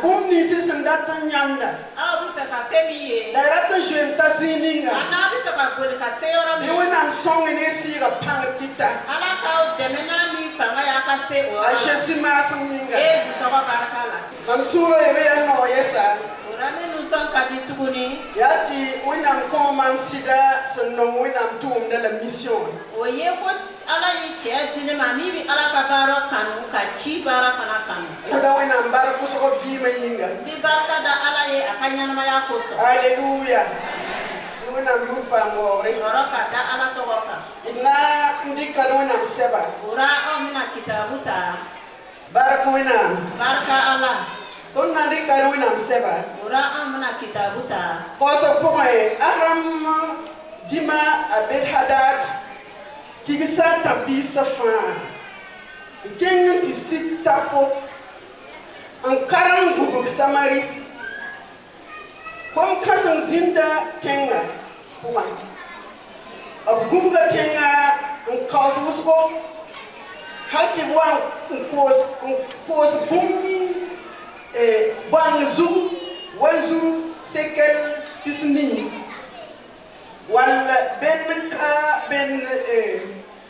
Bumni sisim datan yanda. Dairata juem tazininga. When I'm song in AC a panatita. I shall see Massinga. Mansura no yesa. Yati when I'm common sida no when I'm tomb de la mission. When I'm barakus of Vima Inga. Hallelujah. When I'm Rupa more, Ina Indika when I'm Seba. Barakuina. Baraka Allah. Don't Nandika when I'm Seba. Cause of Poe, Aram Dima Abed Haddad. Tigisa Tabisa Fan. Jenga Tisit Tapo. Ankaran Gubuk Samari. Kom Kasan Zinda Tenga. A Gubuga Tenga and Cosmosco. Halti one cause boom. Bangzu, Wazu, Sekel, Disney. One Ben Ka Ben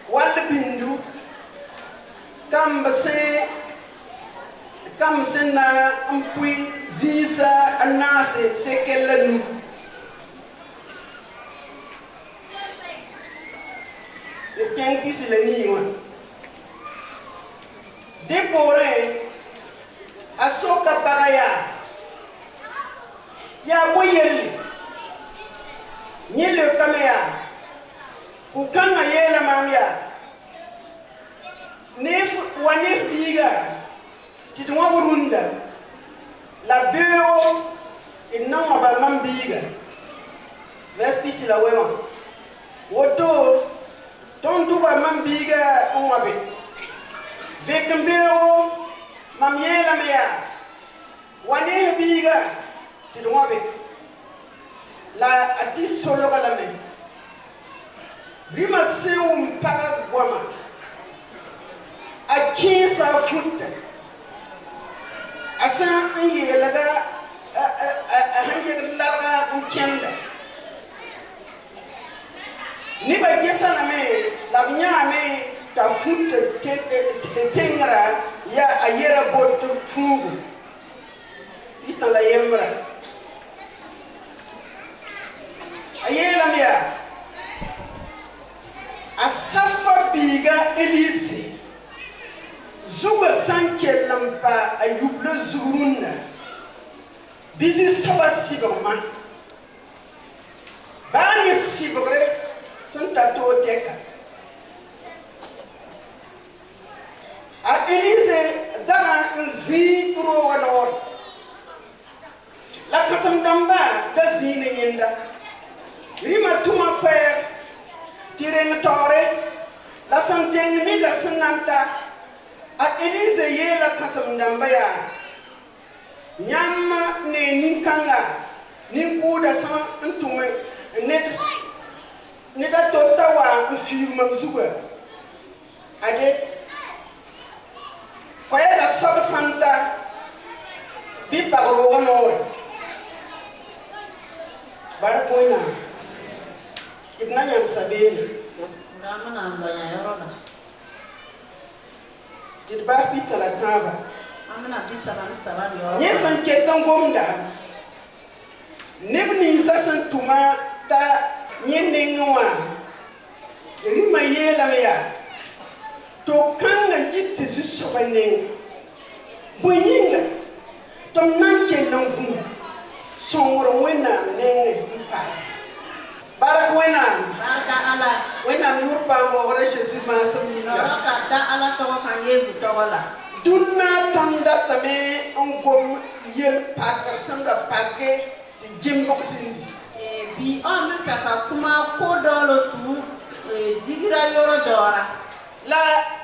Walbindu. Kamsena Umpui Ziza Anase Sekelanu. The King Pisilani. Depore Asoka Baraya Ya Moyel Nyele Kamea Ukanga Yela Mamia Nef Wanef Biga Tidwa Burunda La Beo in Nama Mambiga Vespisi la Wema Woto Don't do a Mambiga Onwabe Vekambeo Mamiela mea, wane biga, tidwabe. La atis solo galame. Rima se mpaga guama. A kinsa futa. Asa anye laga, anye laga unkenda. Niba gesa na me, la minya me. Ta futa tengra ya ayera bot fugu ita la yemra ayela mia asafa biga elise zuga sanke lampa ayubla zuruna bizi saba sibama bani sibre santa to teka a Elise dana nzi rowanor la kasam damba da zine yenda rima tuma per tireng tore la santeng ni da sananta a Elise ye la kasam damba ya nyamma ne ninkanga ninkuda san ntume ne da totawa mfirma mzuga ade Kwaya sob santa bi pagro wono barakoina ibna yan sabeni ramana mbanya yorona didba bi talataba amana bisaba saba yorona yesan ketan gomda nebni sasan tuma ta yenengwa rima yela meya to kanga yitte su sobaneng boyinga to nanke nangu songoro wena nenge mpas barak wena baraka ala wena yurpa ngore Jesus masaminga baraka da ala to kan Yesu to wala dunna tanda tame ngom yel pakar sanda pake de jimbo sindi bi on me ka kuma ko dolo tu digira yoro dora la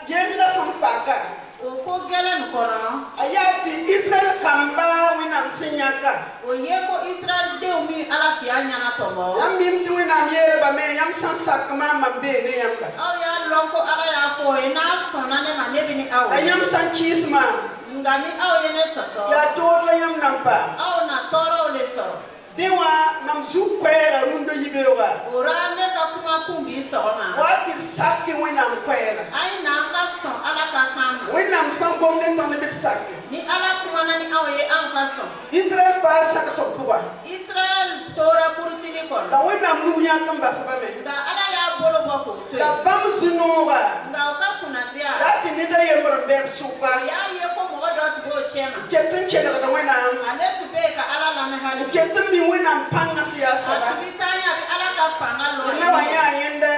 yella sampaka o ko gelen kono ayati Israel kamba winam senyaka o yeko Israel de mi ala ti anyana tombo yam bim tu winam yere ba me yam sansak ma mambe ne yamba aw ya lonko ala ya ko e na sona ne ma ne bini aw ayam sanchisma ngani aw yene soso ya tor la yam nampa aw na toro le soro dewa nam su kwera rundo yibewa ora ne ka kuma kumbi soma wati sakki winam kwera ai na ka so ala ka kama winam san gom de ton de sakki ni ala kuma na ni aw ye an ka so Israel ba sak so kuba Israel tora burtini ko la winam nu nya kan basaba me da ala ya bolo bako to la bam zunowa nga ka kuna dia ya ti ni da yemro be suka ya ye ko mo dot bo chema ketun chele ga winam ale tu be ka ala la me hali ketun mi winam panga siyasa bitanya bi ala ka fanga lo na wa ya yenda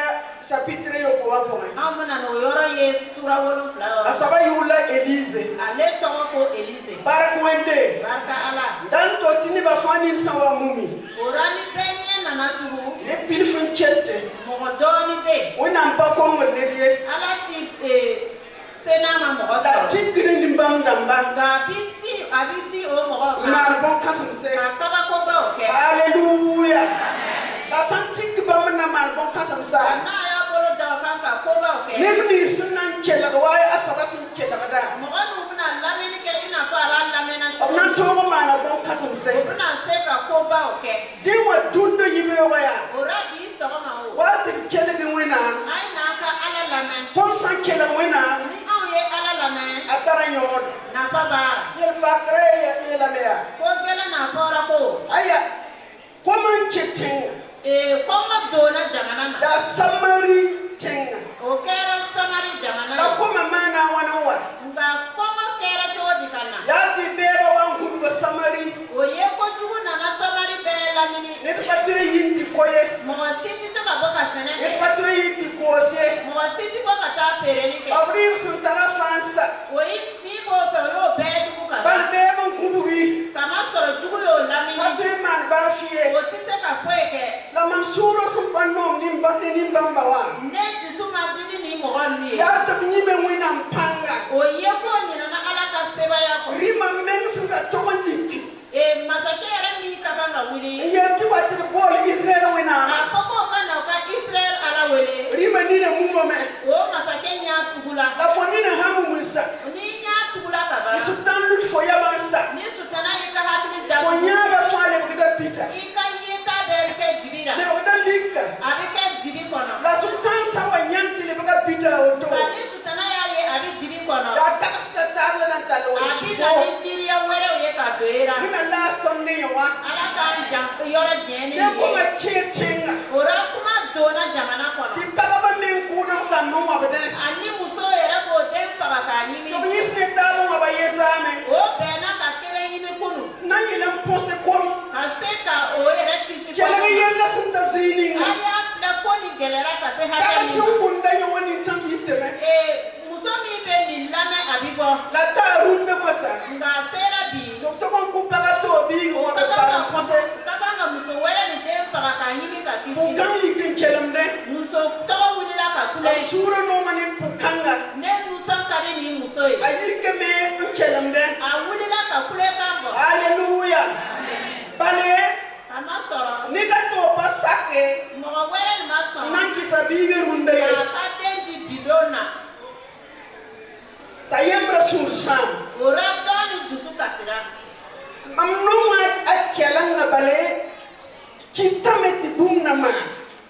chapitre yo ko wapo amana no yoro ye sura wolo fla asaba yula Elise ale to ko Elise barak wende barka ala dan to tini ba fani sawa mumi orani benye na naturu ne pilfun chette mo doni be winam pa ko ngone ye ala ti sena ma mo da so tikri nimbam damba ga bisi abiti o mo mar bon kasam se ka ba ko ba o ke haleluya la santik bam na mar bon kasam sa na ya bolo da kan ka ko ba o ke nimni sunan chela ga waye asaba sun chela ga da mo anu na lamini ke ina ko ala lamina nan to mo mana bon kasam se na se ka ko ba o ke di wa dundo yibe waya ora bi so ma o wa ti chele gi wina ai na ka ala lamen kon san chela wina ni aw ye ala lamen atara nyod na fa ba yel bakre ya yela meya ko gele na fora ko aya ko man cheting ko ma do na jamana na ya samari tenga o kera samari jamana la ko mana wana wa nga ko ma kera joji kana ya ti beba wan gudu ba samari o ye ko jugu na na samari be lamini ne pato yinti koye mo siti se ka boka sene ne pato yinti kose mo siti ko ka ta pereni ke abrim sun tara fansa o yi mi bo fe yo be dugu ka bal beba gudu wi kama soro jugu yo lamini pato man ba fiye o ti se ka foe ke la mansuro sun panom nimbam bawa ne tisu ma dini ni mo ni ya ta bi me wina mpanga o ye ko ni na ala ka seba ya ko rima men sun da to yiki masakere mi ka nga wuli ya ti wati bol Israel wina akoko kana ka Israel ala wele rima ni ne mumo me o masake nya tugula la foni na hamu musa ni nya tugula ka ba ni sultan lut fo ya bansa ni sultana ika hatimi da fo ya ba fale ko da pita ika yeta be ke dibira le ko da lika abi ke dibi kono la sultan sa wa nyanti le ba pita o to ni sultana ya ye abi dibi kono ya taksta tabla na talo wa abi na shifo ni biriya were o ye ka doera ni na last on ne wa ala ka jam yoro jeni ne ko ma chetinga ora kuma dona jamana kono ti paga ba men ku don kan no wa bede ani muso yere ko den faga ka ni to bi isne tabo wa ba yezame o be na ka kele ni kunu na yina pose kom ka se ka o yere kisi chele yella sun ta zininga aya da ko ni gelera ka se kaga ha sun wunda yo woni tam yiteme muso mi be ni lame abibo la ta runda masa nga sera bi to kon ku paga to bi wa ba para pose nga muso were ni den faga ka ni ka ku kisi kam yikin chelam de muso to wuli la ka kule sura no manin pukanga ne muso kari ni muso yi ayike me chelam de a wuli la ka kule kan bo haleluya bale ama soro ni da to pasake mo were ni ma so nan ki sabiga runda ye ka denji bidona tayembra sur sam ora doni dusu kasira mamnuma akelanga bale kitameti bumna ma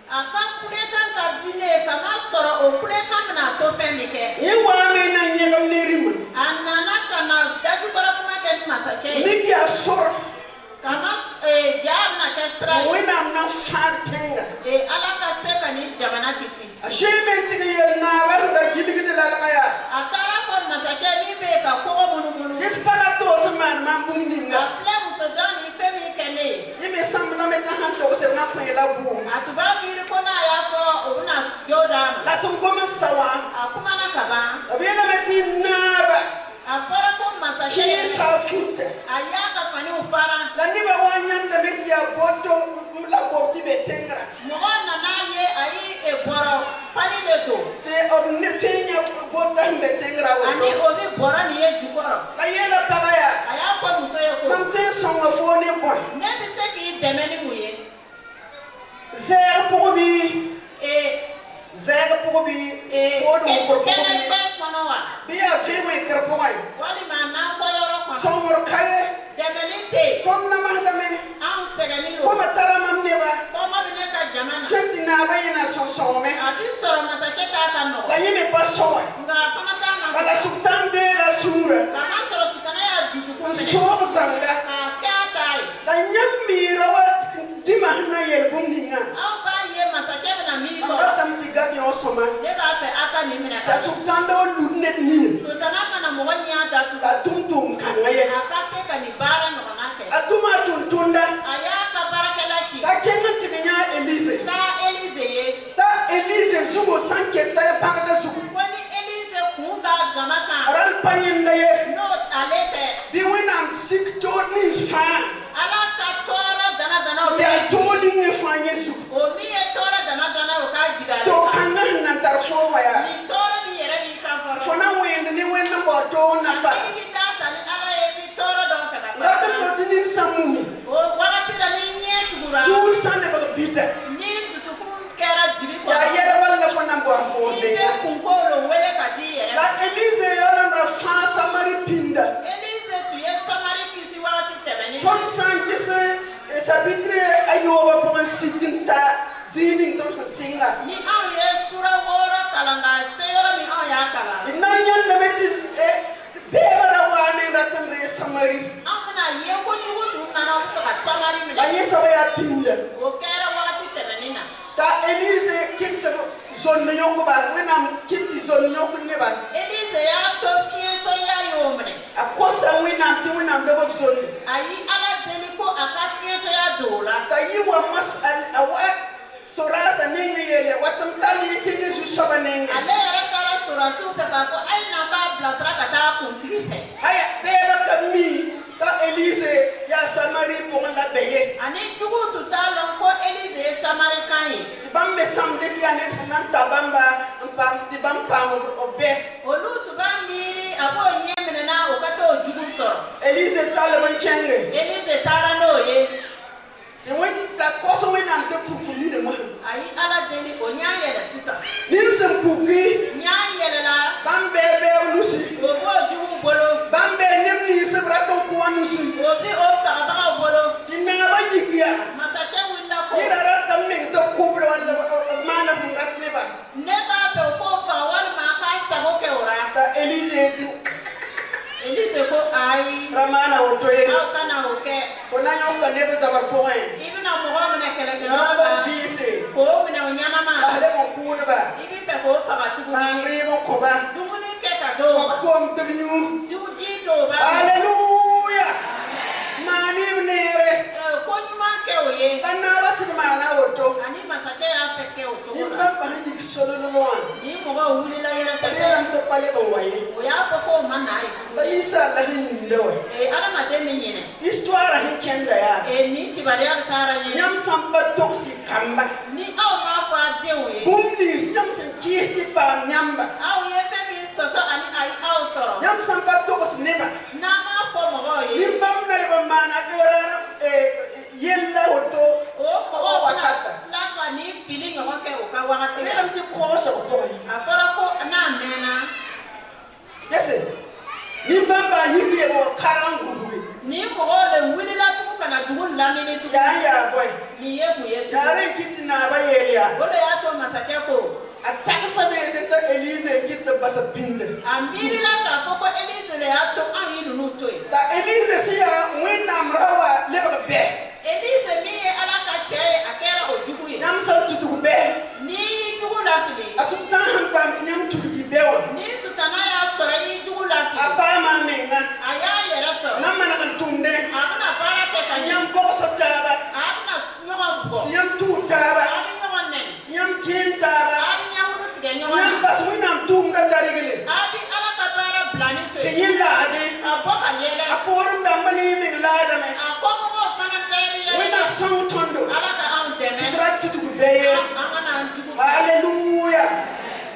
aka kule kan ka dine kama soro o kule kan na to femi ke ye wa me na nyegam ne rimu anana kana daju kora kuma ke masache niki asor kama jam na kesra wena na fartenga ala ka se ka ni jamana kisi ashementi ke yerna warda giligide la ya atara ko masache ni be ka ko munu disparato man mambundinga aple musodani femi kene yime samna me ka hanto se na ko la bu atuba biri ko na ya ko una joda la sum goma sawa akuma na kaba abiyela meti naba afara ko masache ki sa futa aya ka fani ufara la ni ba wanyanda meti ya boto la boti betengra mo na na ye ai e boro fani le to te omnetenya bota betengra ani wo obi boro ni ye jukoro la yela pagaya aya ko muso ye ko mamte songa foni bo ne bi se ki deme ni muye zer pobi zer pobi ko do ko kene pobi be kono wa biya fi mo ikrpo wai wali ma na mam na mahdame an sɛgɛnni ko don ma tara mam neba kɔngɔ bɛ ne ka jama na twenti na ba yina sonsome a bi sɔrɔ masakɛ t'a ka la nɔgɔ yimi pa sowa nka a fana t'a na bala sultan de la sura ka ma sɔrɔ sutana y'a dusukun minɛ so zanga k'a kɛ a ta ye la nyammi rawa dima na yel bumninga aw b'a ye masakɛ bɛna min anda kɔrɔ tam ti gadi osoma ne b'a fɛ a ka nin minɛ ta ka sultan da lunne ni sutana kana mɔgɔ ɲɛ datugu la tum kangaye a ka se ka nin baara ɲɔgɔnna kɛ atuma tuntunda a y'a ka baarakɛla ci ta kenga tiganya Elise taa Elize ye ta Elise zugo sanke ta pagada zugo ko ni Elize kun b'a gama kan aral panyenda ye n'o ale tɛ bi wenam sikto ni fa Ala ka tɔɔrɔ dana o ya bɛ toli ni fa yesu o min ye tɔɔrɔ dana o k'a jigin ale to kan kanga na tarso waya nin tɔɔrɔ min yɛrɛ b'i kan fɔlɔ fona wende ni wenna bo to na n'i bas bɛ taa ta ni Ala ye i bɛ tɔɔrɔ dɔn fɛ ka la fara to tinin samumi o wagati la ni ɲɛ tugura sur sane ko bita ni dusukun kɛra dibi ya kɔnɔ yela wala fona bo mo i be bɛ kunkolo wele ka di i yɛrɛ la ma Elise yola na fa samari pinda Elize tun ye Samari kisi wagati tɛmɛnen ton sankise sabitre ayoba pour siginta zining don singa ni anw ye sura wɔɔrɔ kalan ka se yɔrɔ min anw y'a kalan ina yanda beti bebara wane ratan re samari anw bɛna ye kojugu tun nana u bɛ fɛ ka Samari la minɛ yesa ya pinda o kɛra wagati tɛmɛnen na ta Elise kitta zone yokuba wenam kitti zone yokune ba Elize y'a to fiɲɛtɔya y'o minɛ akosa wenam dobo zone a yi Ala deli ko a ka fiɲɛtɔya don o la ta yiwa masal awa sorasa nenge yele watam tali kinge su soba nenge ale yɛrɛ taara sɔrɔsiw fɛ k'a fɔ a ye na b'a bilasira ka taa kuntigi fɛ haya beba kami ta Elise ya samari pour la beye ani juguw tun t'a lɔn ko Elize ye Samarikan ye bambe samde ti anet nan tabamba pam ti bam pam obe olu tun b'a miiri a b'o ɲɛ minɛna o ka t'o jugu sɔrɔ Elise talaban chenge Elize taara n'o ye te wen ta koso wenam te pukuni ne mo a yi Ala deli o ɲ'a yɛlɛ sisan nin sem puki ɲ'a yɛlɛla bambe be lusi o b'o juguw bolo bambe nemni sebra ton ko anusi o bi o fagabagaw bolo dinaba yigia masakɛ wulila ko yirara tamming to kubra wala mana hungat ne ba ne b'a fɛ o k'o faga walima a k'a sago kɛ o ra ta Elise ti Elize ko ayi ramana otoye aw kana o kɛ kona yoka ne be zabar point i bɛna mɔgɔ minɛ kɛlɛkɛyɔrɔ ko la vise k'o minɛ o ɲɛnama ahle mo kudba i bɛ fɛ k'o faga tuguni manri mo koba dumuni kɛ ka d'o ma kom tebinu ji d'o ma Hallelujah. Mani nere. ko ɲuman kɛ o ye Danna basini mana oto. ani masakɛ y'a fɛ kɛ o cogo la Nimba bahi solo no. ni mɔgɔw wulila yɛrɛ tɛ kɛ Tabiram to pale bawaye. o y'a fɔ k'o ma n'a ye tuguni Balisa lahi ndewe. adamaden min ɲinɛ Histoire hin kenda ya. ni kibaruya taara ɲɛ Yam samba toksi kamba. ni aw m'a fɔ a denw ye Bumni yam sen kiti pa nyamba. aw ye fɛn min sɔsɔ ani a ye aw sɔrɔ Yam samba toks neba. n'an m'a fɔ mɔgɔw ye Nimbam na iba mana era yella oto. o mɔgɔw bɛna tila ka ni fili ɲɔgɔn kɛ o ka wagati la Eram ti koso ko. a fɔra ko n'a mɛnna Yese. Nimbam ba yigi o karangu. ni mɔgɔw de wulila tugun ka na dugu lamini tugun Ya boy. nin ye mun ye tugun Jare kiti na ba yelia. o de y'a to masakɛ ko A taksa de ta Elise kiti basa pinde. a miirila k'a fɔ ko Elize de y'a to anw ye ninnu to yen Ta Elise siya winam rawa leba be. Elize min ye Ala ka cɛ ye a kɛra o jugu ye Nyam sa tutu be. n'i y'i jugu lafili Asubtan han pa nyam tutu bewa. ni sutana y'a sɔrɔ i y'i jugu lafili Apa ma menga. a y'a yɛrɛ sɔrɔ Na mana kan tunde. a bɛna baara kɛ ka ɲɛ Nyam bokso taba. a bɛna ɲɔgɔn bugɔ Nyam tu taba. a bɛ ɲɔgɔn nɛni Nyam kin taba. a bɛ ɲɛmuru tigɛ ɲɔgɔn Nyam na bas winam tumda jarigile. a bɛ Ala ka baara bila ni to Ke ye yilla ade. ka bɔ ka yɛlɛ Aporum da mani min ladame. a kɔmɔgɔw fana bɛɛ bɛ yɛlɛ Wina song tondo. Ala ka anw dɛmɛ Kidra tutu beye. an kana an jugu Hallelujah.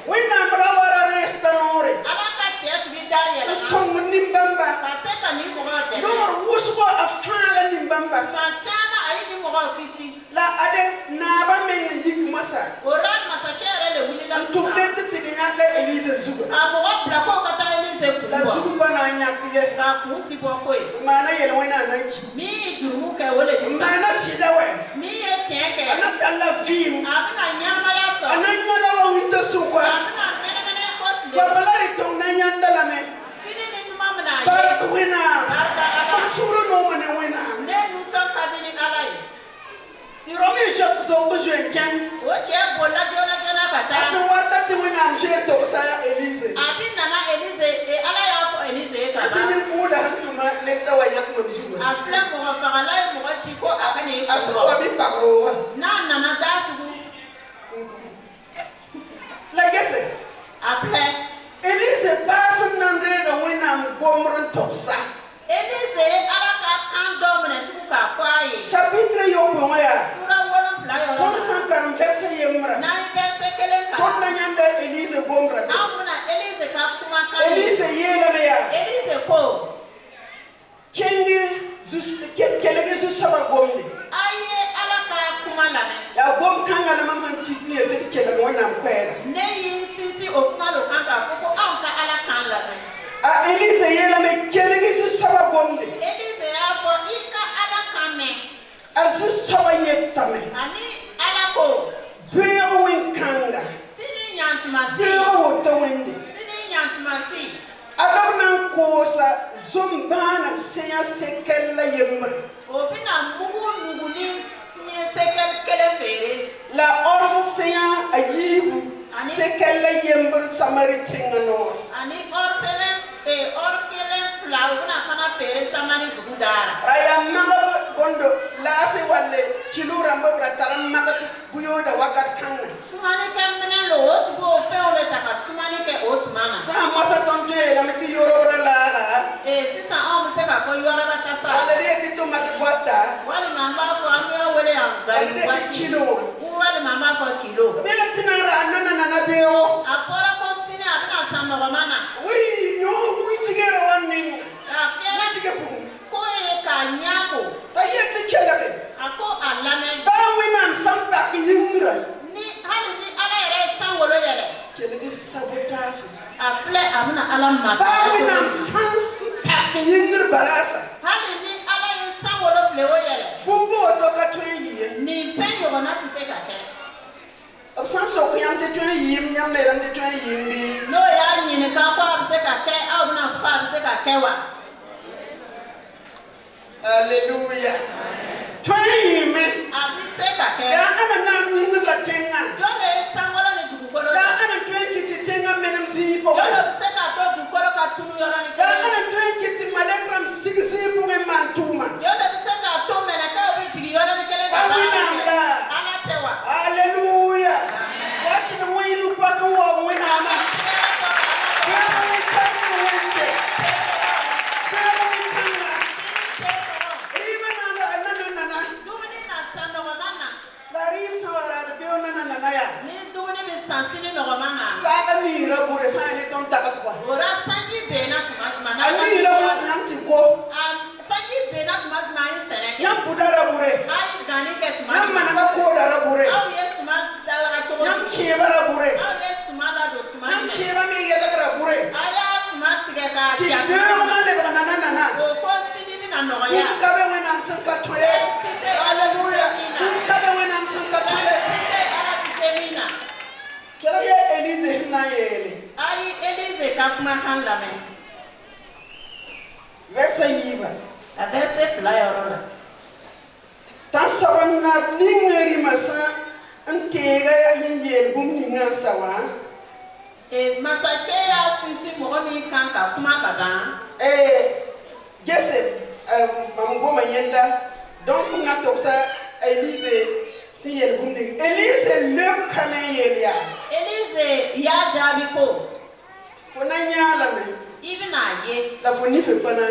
Winam rawara resta nore. Ala ka cɛ tugu da yɛlɛma Song nimbamba. ka se ka ni mɔgɔw dɛmɛ Dor wusko afala nimbamba. tuma caman a ye ni mɔgɔw kisi La ade naba men yik masa. o ra masakɛ yɛrɛ de wulila Tuk sisan de tiginya ka Elise zugo. ka mɔgɔ bila k'o ka taa Elize kun La zugu ba na nyakiye ka kunti boko e mana yele wena na ki mi jurumu ke wole di sa mana sida we mi ye cheke ana talla film abina nyama ya so ana nyala wa winta sukwa abina mene kotle ba balari tong na nyanda la me kini ni mama na ye barak wena barka ala sura no mane wena ne nuso kadini ala ye ti romi je zo ko je ken o che bola jona kata aso wata ti wena am je to sa Elise abina na Elise e ala ya ko Elise kata asini kuda hantuma nekta wa yakuma bisugo afla mo fagala mo chi ko akane aso wa bi pagro na datu la gese afla Elise basan nandre ga wena am gomran topsa Elise ala ka kan domine tu ka faye chapitre yo ko ya sura wala fla yo kon san karam verse yemra na verse kelen ka ton na nyanda Elise gomra amuna Elise ka kuma ka Elise yela me ya Elise ko kengi zus kelege zus saba gombe aye ala ka kuma la me ya gom kanga na mamman tiki e te kelege wona am kwera ne yin sisi o kuma lo kan ka ko an ka ala kan la me a Elise yela me kelege zus saba gombe Elise ya fo ika ala kan me azus saba yetame ani ala ko beo win kanga sini nyantuma si beo woto wende sini nyantuma si adam nan kosa zumbana senya sekella yemre obina mugu nuguni sini sekel kele fere la orzo senya ayibu sekella yembre samaritingano ani orkele flawo na fana fere samani dugudara raya maga gondo lase walle kilura mbabra taram maga buyoda wakat kanga sumani ke mene lo otugo fe ole taka sumani ke otmana sa masa tonto e lamiti yorobra la sisa on se ka ko yora bata sa wala de ki to mat botta wali mama ko amia wele am wala de ki kilo wali mama ko kilo bela tinara nana na beo apora ko sini abina samba ko mana wi no wi tigero wanning akera tige bugu ko e ka nyako tayete kelake ako alame ba winan sampa ki yingra ni hali ni ala yere sangolo yele kelake sabotage afle amina ala maka ba winan sans ki yingra barasa hali ni ala yere sangolo flewo yele bumbo to ka toyi ni fen yo na ti se ka ke absan so ko yam te toyi yim nyam le ram te toyi yim bi no ya nyini ka ko se ka ke au na ko se ka ke wa hallelujah toyi yim abi se ka ke ya ana na nyinga la tenga yo le sangolo ni dugukolo ya ana toyi kiti tenga menam si po yo le se ka to dugukolo ka tunu yo ni ya ana toyi kiti malekram sigisi po nge mantuma yo le se ka to mena ka obi jigi yo ni kele ka ana tewa hallelujah wati de moyilu kwa ko wo wina ma ya wi kanga wende ya wi kanga riba na dumuni na sando mana la rib sawara de be na ya ni dumuni be sansini no mana saga ni ra bure sa ni ton takas kwa ora sanji be na tuma mana ani ra bu yam ti ko sanji be na tuma yin sene yam budara bure ai dani ke tuma yam managa ko dara bure au yesu ma dala ka to yam chebara bure au yesu ma da do tuma yam cheba me yeda kara bure aya suma tige ka ti ja de ma le bana na o ko sini na no ya ka be wena am san ka toye hallelujah ka be wena am san ka toye ara ti semina kera ye Elise na yele ai Elise ka kuma kan la me verse yiba a verse flyer la ta saban na ningeri masa antega ya yel bum ninga sawa masake ya sisi mo ni kan ka kuma ka ga gese mam goma yenda donc na toksa Elise si yel bum ninga Elise le kame yel ya Elise ya jabi ko fona nyala me ibina ye la foni fe bana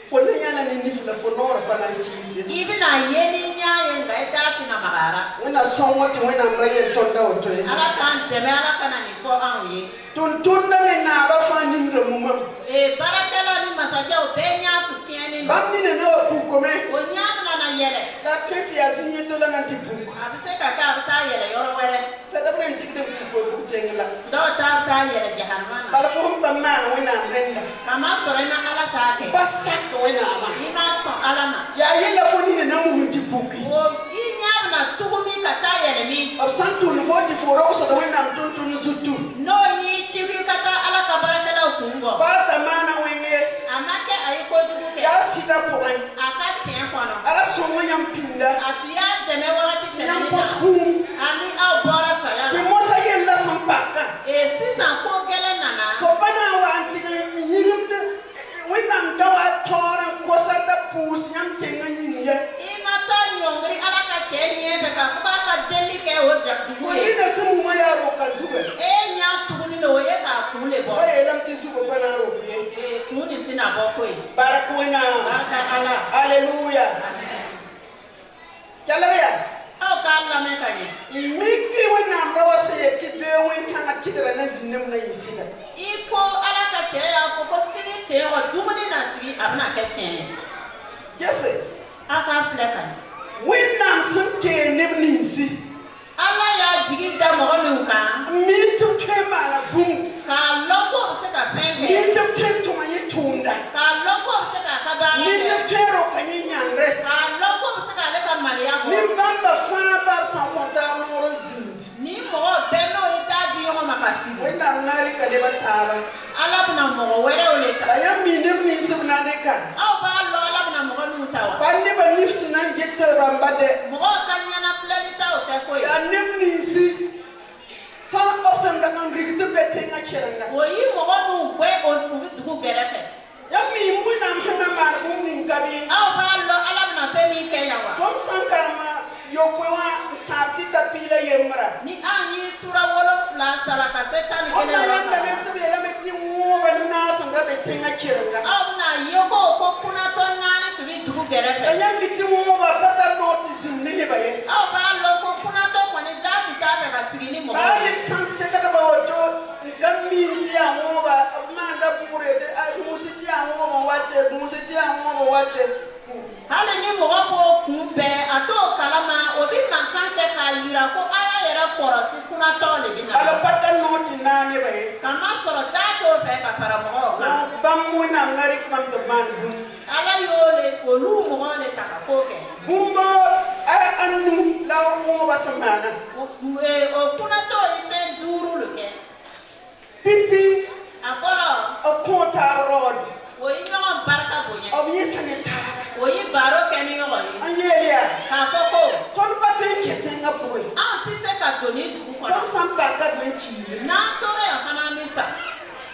fona nyala ni la fonora bana sisi ibina ye ni nya ye ngai dati na magara wona songo ti wona mbaye tonda oto ala kan teme ala kana ni ko an ye tunda me na ba fani ndo muma barakala ni masake o be nya tu tieni bamni ne na ku kome o nya na yɛlɛ. La tete ya sinye to la nanti buku. A bɛ se ka kɛ a bɛ taa yɛlɛ yɔrɔ wɛrɛ. Fɛdɛ bɛ ntigde buku buku tengla. Dɔw ta bɛ taa yɛlɛ jahanama na. Bala fo ba man wena brenda. Kama sɔrɔ i ma Ala ta kɛ. Ba sak wena ama. I ma sɔn Ala ma. Ya yela fo ni na mu nti buku. O i ɲa bɛna tugu min ka taa yɛlɛ min. Ab santu ni fo di fo ro so da wena tonto ni zutu. N'o y'i cigi ka taa Ala ka baarakɛlaw kun bɔ. Ba ta mana wenge. A ma kɛ a ye kojugu kɛ. Ya sida ko an. A ka tiɲɛ kɔnɔ. Ara so mo nyam pinda. A tun y'a dɛmɛ wagati tɛmɛnen Nyam na. posku. Ani aw bɔra saya Ti la. mosa yella sampaka. Sisan ko gɛlɛn nana. Fo bana wa antige yigimde wena ndawa toran ko sata pus nyam tenga yinye. I ma taa ɲɔngiri Ala ka cɛ ɲɛfɛ k'a fɔ k'a ka deli kɛ o dugu Fo ye. ni na se mu ma ya ro ka zuwe. E ɲa tuguni de o ye k'a kun le bɔ. O ye lam ti su ko bana ro ye. Kun nin tɛna bɔ koyi. Barakwena. Barika Ala. Hallelujah. Jalaya. Aw k'a lamɛn ka ɲɛ. Miki wena ndawa se ki be wen kana tigara na zinem na yisina. I ko Ala ka cɛ y'a fɔ ko sini ten wa dumuni na sigi a bɛna kɛ tiɲɛ ye. Jesse. A k'a filɛ ka ɲɛ. Wena sun te nebninsi. Ala y'a jigi da mɔgɔ min kan. Mi to tema na bum. K'a lɔn ko o bɛ se ka fɛn kɛ. Mi to te to yi tunda. K'a lɔn ko o bɛ se k'a ka baara Mi to kɛ. te ro ka yi nyandre. K'a lɔn ko o bɛ se k'ale ka maloya bɔ. Ni bamba fa ba san konta no zindi. Ni mɔgɔ bɛɛ n'o ye taa di ɲɔgɔn ma ka sigi. Wena nari ka de bataba. Ala bɛna mɔgɔ wɛrɛw le ta. La ya mi nebninsi na de ka. Aw b'a lɔn Ala bɛna mɔgɔ minnu ta wa. Bande ba nifsi na jette ramba de. Mɔgɔw ka ɲɛnafilɛli ta o tɛ ko ye. Ya nebninsi. San option da kan rigite bete nga cheranga. O yi mɔgɔ minnu gwe o u bɛ dugu gɛrɛfɛ. Ya mi mu na mhana ma min gabi. Aw b'a lɔn Ala bɛna fɛn min kɛ yan wa. Tom sankarma yokwewa tapti tapila yemra. Ni an yi sura 7 ka se 11 Ona yanda yɔrɔ bete bela beti mu ba na sangra bete nga cheranga. aw bɛna ye ko kunatɔ 4 tun bɛ dugu Da gɛrɛfɛ. ya biti mu ba pata notice ni ba ye. Aw b'a lɔn ko kunatɔ kɔni da tun t'a fɛ ka sigi ni mɔgɔ Ba ye. ni san sekata ba woto gamin dia mu ba manda burete a musiti a mu ba wate musiti a mu ba wate. Hali ni mɔgɔ b'o kun bɛɛ a t'o kalama o bɛ mankan kɛ k'a yira ko a y'a yɛrɛ kɔrɔsi kunatɔ de bɛ na. Ala pata noti na ne ba ye. Kamasɔrɔ da t'o fɛ ka fara mɔgɔw kan. Ba mu na ngari kam to man bum. Ala y'o le olu mɔgɔw le ta ka ko kɛ. Bumbo ara annu la mu ba samana. O kunatɔ ye fɛn 5 le kɛ. Pipi A fɔlɔ o konta rod. o ye ɲɔgɔn barika bonya. O bi sanita. O ye baro kɛ ni ɲɔgɔn ye. An yelia. K'a fɔ ko Ton paten kete nga boy. anw tɛ se ka don ni dugu Ton kɔnɔ. san ba ka ben chi. N'an tora yan fana an bɛ sa.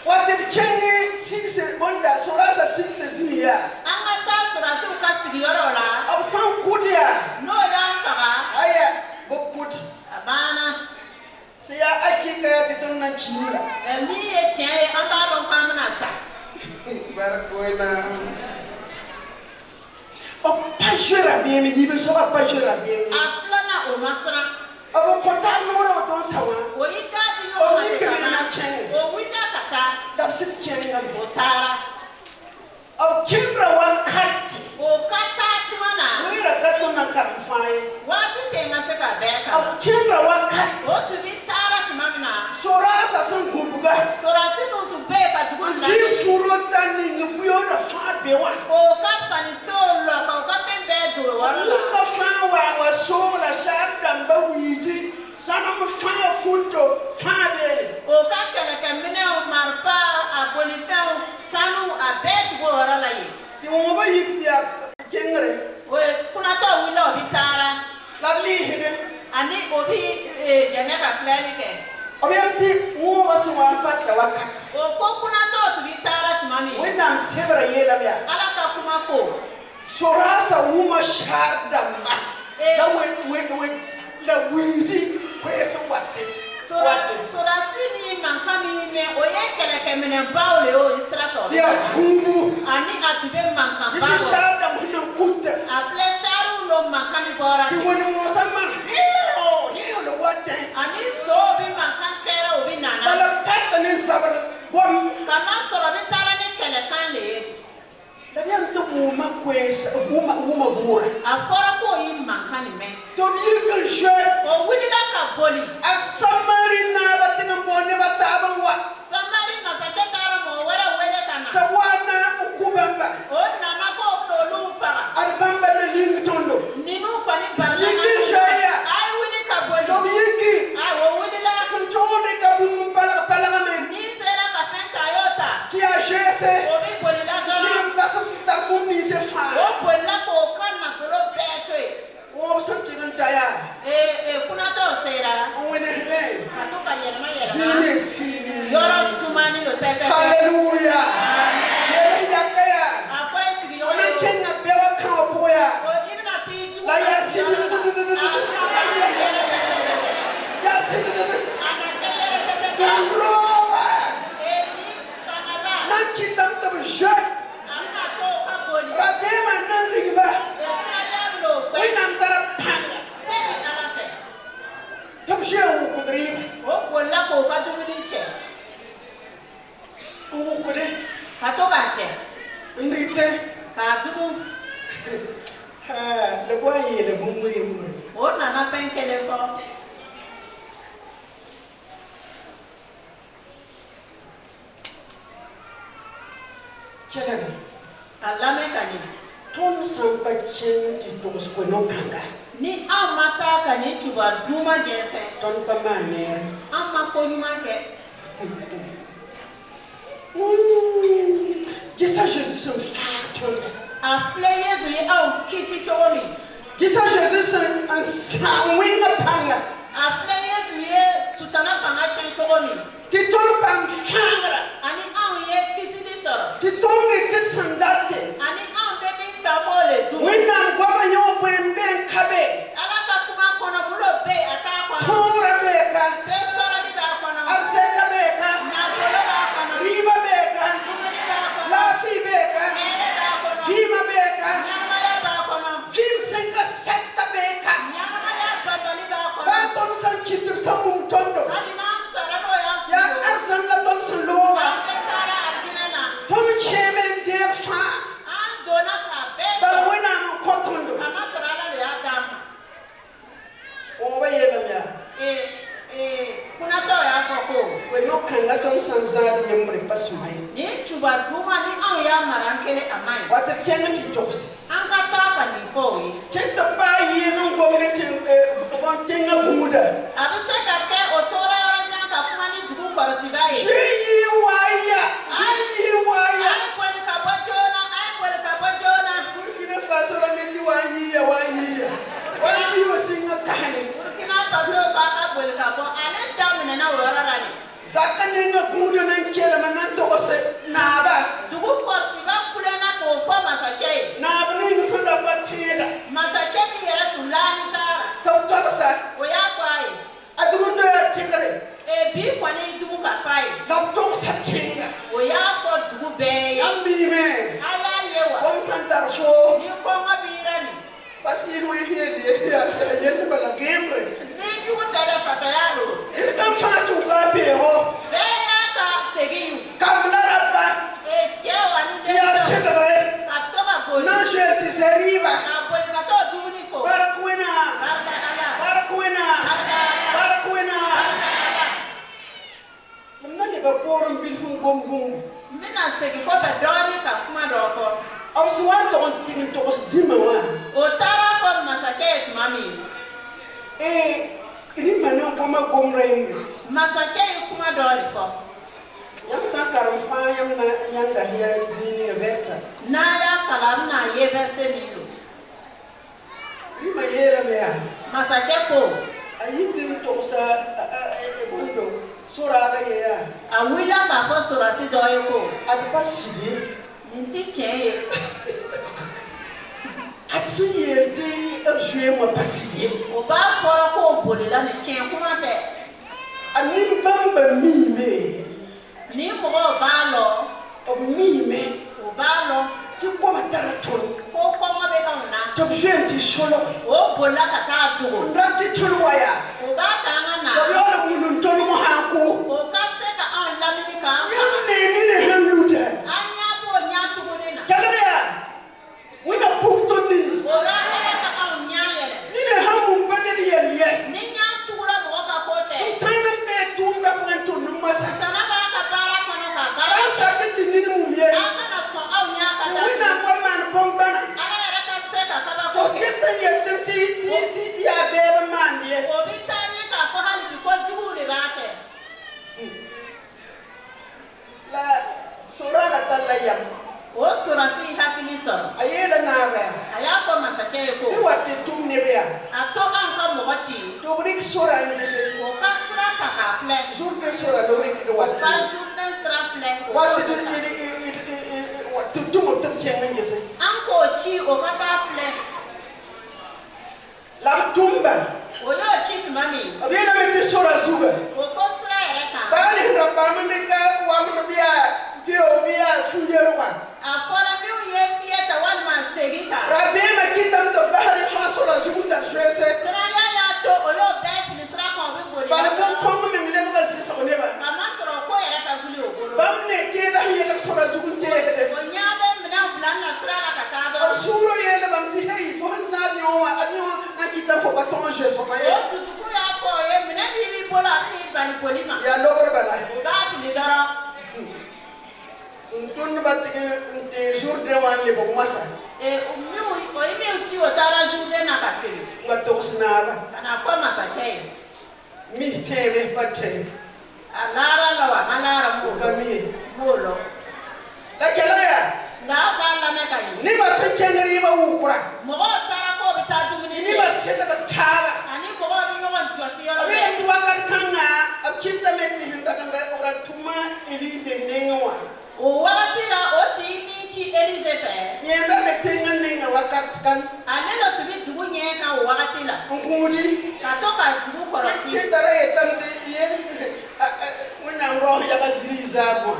Wate chenge 6 bonda sorasa 6 zimiya. An ka taa sɔrɔsiw ka sigiyɔrɔ la. Ob san kudia. N'o y'an faga Aya go kudi. a banna. Siya aki kaya titon na chila. Min ye tiɲɛ ye an b'a dɔn k'an bɛna sa. Barakoina. O pajura bien mi dibe so pajura bien. A filanan o ma siran. O kota nora o ton sawa. O y'i da di O ɲɔgɔn ma yi de ka kemi na. na chenge. O wulila ka taa. Dabsit chenga. O taara. O kindra wan kati. O ka taa tuma na. Wira gato na karfaye. Waati tɛ n ka se ka bɛɛ O kalan. kindra wan kati. O tun bɛ taara tuma min na. Sorasa san kubuga. Sɔrɔsi min tun bɛ yen ka dugu Jim dilan. suro tani ni buyo da fa bewa. O ka fanisenw lɔ ka o ka fɛn bɛɛ don o yɔrɔ la. Uka fa wa so la shadam ba widi. Sanam fa fundo fa be. O ka kɛlɛkɛminɛnw marifa a bolifɛnw sanu a bɛɛ tugu o yɔrɔ la yen. Ti mo ba yikti ya kengre. O ye kunatɔ wulila o bɛ taara. La mi hide. Ani o bɛ jɛngɛ ka filɛli kɛ. Obianti mo ba so wa patta wakati. O ko kunatɔ tun bɛ taara tuma min. Wenam sebra yela biya. Ala ka kuma ko. Sorasa wuma shadam ba. La la widi kwesa wate. Sɔrɔsi ni mankan min mɛn o ye kɛlɛkɛminɛbaw le y'o sira tɔ. Tia fubu. Ani a tun bɛ mankan Isi ba dɔ. shadam hinan kutte. A filɛ sariw lo mankan min bɔra Ti ten. woni mo sama. Hiyo le wate. Ani sow bɛ mankan kɛra o bɛ nana. Bala patta ni zabra gom. Kamasɔrɔ ni taara ni kɛlɛkan le ye. La biya mto wuma kwesa wuma bura afara ko yi mankani me to yirkan shoy o wulila ka boli asamari na batinga mbone bataban wa samari masake tara mo wara wele kana tawana ukubamba o nana ko dolu fara arbamba na ling tondo ninu pani barna yiki shoya ay wuli ka boli to yiki ay o wulila santone ka bum pala me ni sera ka fenta yota ti a jese o bi bolila ka jim basam star bum ni se fa o bolila ko kana folo betwe o santi ngantaya kuna to sera wene hele atoka yerma sini yoro sumani lo tete hallelujah yele yakaya afwa sigi yo ona chenga bewa kan opoya o jibina ti tu la ya sidi ya sidi kanrowa nan kitam tab je rabema nan rigba winam tara panga tab je wu kudriba wu kude ndite ha le boye le bumuri mu kelaga ton samba chen ti dos ko no kanga ni amata ka ni tuba duma jese ton pa maner amma ko nyuma ke gisa Jesus un factor afle yesu ye au kisi choni gisa Jesus un sawinga panga afle yesu ye sutana panga chen choni ti ton pam fangra ani au ye kisi ni soro ti ton de ket sandate ani au bebe famole tu winna goba yo ben kabe alaka kuma kono bulo be ata kono tora beka se soro ni ba kono arse kabeka na bolo ba kono riba beka kumani ba kono lafi beka ere ba kono fima beka nyama ya ba kono fim senka setta beka nyama ya baba ni ba kono ba ton san kitib samum tondo ani na sara no ya arzan la ton san loga tara argina na ton chemen de fa an dona ka be bal wena mo kotondo kama sara la ya dam o ba yelam ya kuna to ya ko we no kanga ton san zadi yemre pasmai ni chuba duma ni an ya maran kele amai wata kenga ti toksi an ka ta ka ni fo yi kenta ba yi ngan gomnati bon tenga bumuda abi se ka ke otora yoro nya ka kuma ni dugu korsi baye yi waya ai kwani ka bojona Burkina Faso la mendi wayi wasinga kahane Burkina Faso ba ka kwani ka bo alen tamine na wora rani zakane na kudo nan kela manan to kose naba dugu korsi ba kule na ko fo masake naba ni musanda batida masake ni yera tulani tara tawtarsa o ya kwai adundo ya tingare bi kwani dugu ka fai laptop satinga o ya ko dugu be ya amime aya yewa kom santar so ni ko ngabirani pasi ho hede ya yende bala gemre ni dugu tere fatayalo il kam fatu ka be ho be ya ka segiyu kamla rabba jewa ni de ya sedare atoka ko na sheti seriba na boli ka to duni fo barakwena barka ala barakwena barakwena nani ba korum bil fun gombung mina segi ko be doni ka kuma do ko absu wan to on tigin to os dima wa o tara ko masake mami iri mana goma gomra imri masake kuma doli ko yam sankaram fa yam na yanda hiya zini versa na ya kalam na yebe semilo iri ma yera me ya masake ko ayidim to sa bundo sura ga ya awila ka ko sura si doyo ko adpasidi nti cheye atsi yerde abjue mo pasidi o ba foro ko boli la ni chen kuma te anim bamba mime ni mo ba lo o mime o ba lo ti ko matara ton ko ko ngabe ona to jenti solo o bola ka ta dugo ndati ton waya o ba ta ngana ko yola munun ton mo hanko o ka se ka on lamini ka yam ne ni ne hanluda anya bo nya tugo ni na kalaya ti ya bebe mandi. Obi tani ka fo hali bi ko juhure ba ke. La sura na talayam. O sura si happily son. Ayela na ba. Aya ko masake ko. Ni wate tum ne bia. Ato an ka mo wachi. To brik sura ngese. O ka sura ka ka fle. Jour de sura do brik do wat. Ka journée sura fle. Wate wate tum tum chen ngese. An ko chi o ka ta fle. Lam tumba. O yo chi tumami. Abena me sura zuga. O ko sura ere ka. Ba ni ra ba mande ka wa mo bia. Pio bia sujeru wa. Afora mi ye fieta wan man segita. Rabbe ma kitam to bahri fasura zuguta shwese. Sura ya to o yo be fini sura ko bi boli. Ba bon kongo me ngene ba sisa ko neba. Kama sura ko ere ka guli o bolo. Bam ne te da hiya ka sura zugunte de. O nyabe mina bulan na sura la ka ta do. Suro ye le bam ti hey fo hanza nyo wa anyo na kitam fo baton je so ma ye. O tusuku ya ko ye mina bi bolo ani bali boli ma. Ya logor bala. O ba fini dara. Ntun batike nte jour de wan le bo masa. Mi uchi o tara journée na kasiri. Ngato snaba. Ana kwa masache. Mi tebe batte. Alara la wa malara mo. Kami. Bolo. La kelaya. Nga ka la me kai. Ni ba se chengri ba ukura. Mo tara ko bitatu minute. Ni ba se ta taba. Ani mo bi ngon josi yo. Abe nti wakat kanga abkinta meti hinda kanda ora tuma Elise nengawa. O wakati na oti ni chi Elizabeth. Yenda meti nenga wakat kan. Alelo tubi tubu nye ka o wakati la. Ngudi. Katoka tubu korosi. Kitara yetamte ye. Wena ngro ya basiri zabo.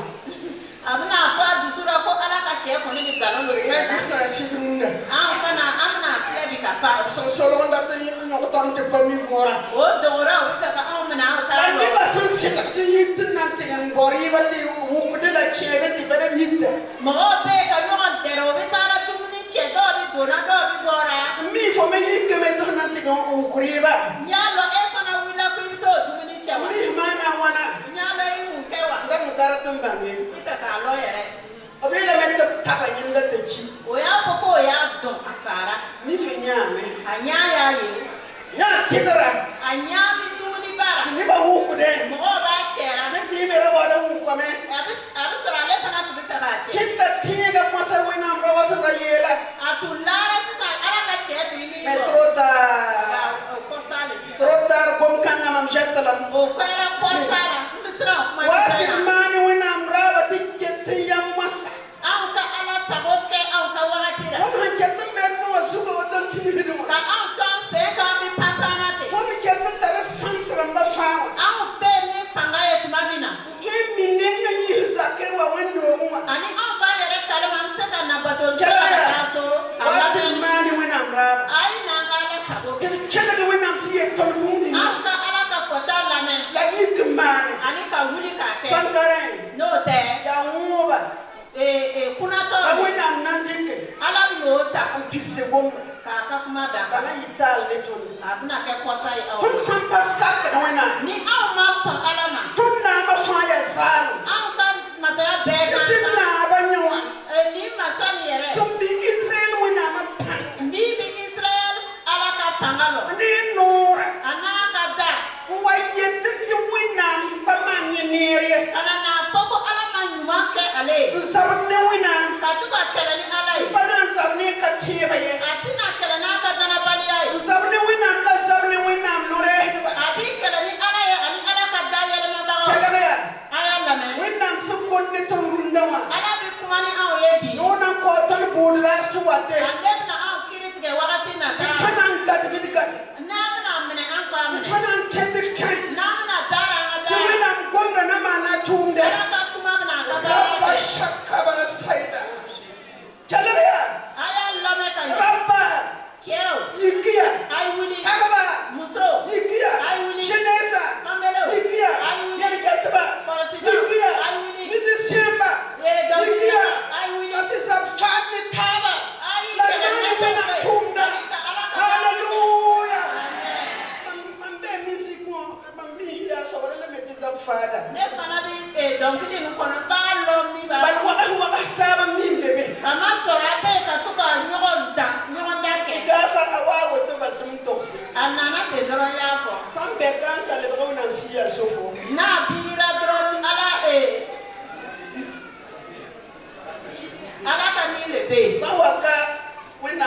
Abuna fa dusura ko ala ka che ko ni galo lo. Na disa shidrunda. Kana amna flebi ka fa. So solo ndapte nyoko tante pami fora. O dora o ka amna o ta. Ni ba san shita te yitin nante kan gori ba te wukude la chede ti bere yitte. Mo be ka no dero bi tara tumni che do bi dona do bi bora. Mi fo me yikke me do nante kan wukuri ba. Nyalo e kana wila ko bi to tumni che wa. Mi mana wana. Nyalo e mu ke wa. Ndan karatum ba me. Ita ka lo yere. Abela meta taba yinda te chi. O ya ko ko ya do asara. Ni fi nyame. Anya ya ye. Nya tidara. Anya bi tumni bara. Ni ba wukude. Mo ba chera. Na ti me ra ba da wukame. Abi sara le kana tu bi fa ba che. Kita tiga masa wena mra wasa ra yela. Atulara sisa ala ka che tu mi. Metrota. Ko sale. Trotar bom kanga mam jatalam. O ko era ko sala. Mbisra ma. Wati mani wena mra ba tiketi ya masa. An ka ala saboke an ka wakati ra. Won han ketan ben no suga wadan timidu. Ka an kan se ka mi papana te. Ton ketan tara sansra mba fawa. An be ni fanga ye tumamina. Tui minenga yi zakre wa wendo mu. Ani an ba yere kalama am se ka na baton so Kela ya. ka so. Wati mani wena mra. Ai na ka ala saboke. Kela ga wena si ye ton bumi. An ka ala ka kota lame. La dik mani. Ani ka wuli ka te. Sankare. No te. Ya nguba. Kuna to. La wena nandike. Ala no ta. Am pisse bom. Ka kuma da. Kana ital leton. Abuna ke kosa ai Ton aw. sampa sak na wena. Ni an ma son ala ma. Ton na ma fa ya zalu. An kan masaya be Isin ka. na abanyawa. Ni masani yere. Sumbi Israel wena ma pan. Bibi Israel ala ka pangalo. Ni nora. Anaka da. Wa yetti wena pa manyenere. Ana na foko ala manyuma ke ale. Zabne wena. Katuka kele ni ala yi. Bana zabne katiba ye. Atina kele na ka dana bali ai. Zabne wena la zabne wena nore. Abi kele ni ala ye ani ala ka da yele ma ba